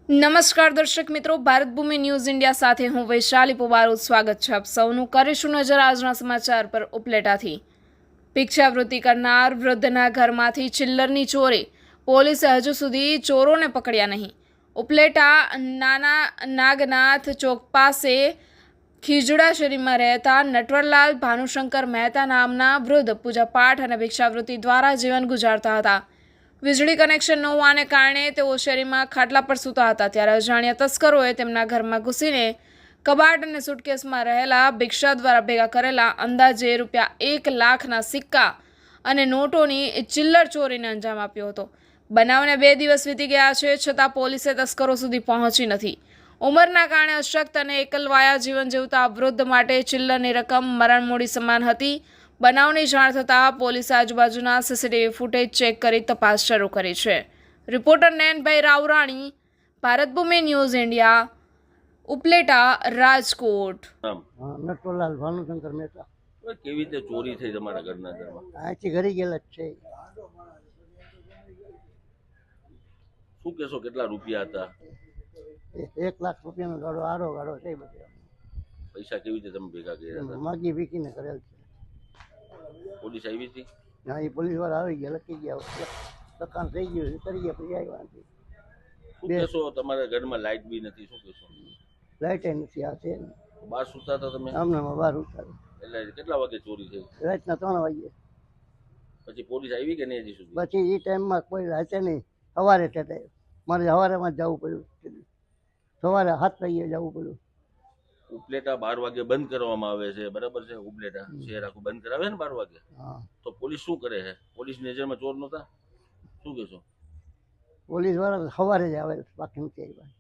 નમસ્કાર દર્શક મિત્રો, ભારત ભૂમિ ન્યૂઝ ઇન્ડિયા સાથે હું વૈશાલી પોવારું સ્વાગત છે આપ સૌનું. કરીશું નજર આજના સમાચાર પર. ઉપલેટાથી ભિક્ષાવૃત્તિ કરનાર વૃદ્ધના ઘરમાંથી ચિલ્લરની ચોરી, પોલીસે હજુ સુધી ચોરોને પકડ્યા નહીં. ઉપલેટા નાના નાગનાથ ચોક પાસે ખીજડા શેરીમાં રહેતા નટવરલાલ ભાનુશંકર મહેતા નામના વૃદ્ધ પૂજાપાઠ અને ભિક્ષાવૃત્તિ દ્વારા જીવન ગુજારતા હતા. વીજળી કનેક્શન ન હોવાને કારણે તેઓ શેરીમાં ખાટલા પર સૂતા હતા. ત્યારે અજાણ્યા તસ્કરોએ તેમના ઘરમાં ઘૂસીને કબાટ અને સુટકેસમાં રહેલા ભિક્ષા દ્વારા ભેગા કરેલા અંદાજે ₹1 લાખના સિક્કા અને નોટોની ચિલ્લર ચોરીને અંજામ આપ્યો હતો. બનાવને 2 દિવસ વીતી ગયા છે, છતાં પોલીસે તસ્કરો સુધી પહોંચી નથી. ઉંમરના કારણે અશક્ત અને એકલવાયા જીવન જીવતા વૃદ્ધ માટે ચિલ્લરની રકમ મરણમૂડી સમાન હતી. બનાવની જાણ થતાં પોલીસે આજુબાજુના સીસીટીવી ફૂટેજ ચેક કરી તપાસ શરૂ કરી છે. રિપોર્ટર નયનભાઈ રાવરાણી, ભારત ભૂમિ ન્યૂઝ ઇન્ડિયા, ઉપલેટા, રાજકોટ. નટવરલાલ ભાનુશંકર મહેતા. કેવી રીતે ચોરી થઈ તમારા ઘરના ઘરમાં? અહીંથી ઘરી ગયેલા જ છે. શું કેશો, કેટલા રૂપિયા હતા? 1 લાખ રૂપિયાનો ગાડો છે. બધે પૈસા કેવી રીતે તમે ભેગા કર્યા હતા? માગી વીકીને કરેલ છે. પોલીસ આવી હતી? હા, એ પોલીસ વાળા આવી ગયા, લખી ગયા, લખાણ થઈ ગયું, કરી ગયા, પછી આવ્યા નથી. શું કેશો, તમારા ઘરમાં લાઇટ બી નથી, શું કેશો? લાઇટ નથી, આ છે બહાર સુતા હતા તમે? આમને બહાર ઉતારે. એટલે કેટલા વાગે ચોરી થઈ? રાતના 3 વાગે. પછી પોલીસ આવી કે નહીં હજી સુધી? પછી એ ટાઈમમાં કોઈ રાતે નહીં, સવારે થતા મારે સવારેમાં જ જવું પડ્યું. સવારે 7 વાગે જવું પડ્યું. ઉપલેટા 12 વાગે બંધ કરવામાં આવે છે, બરાબર છે? ઉપલેટા શહેર આખું બંધ કરાવે ને 12 વાગે. હા, તો પોલીસ શું કરે છે? પોલીસ નજરમાં ચોર નહોતા? શું કહેશો? પોલીસ વાળા સવારે જ આવે, બાકી નથી આવ્યા.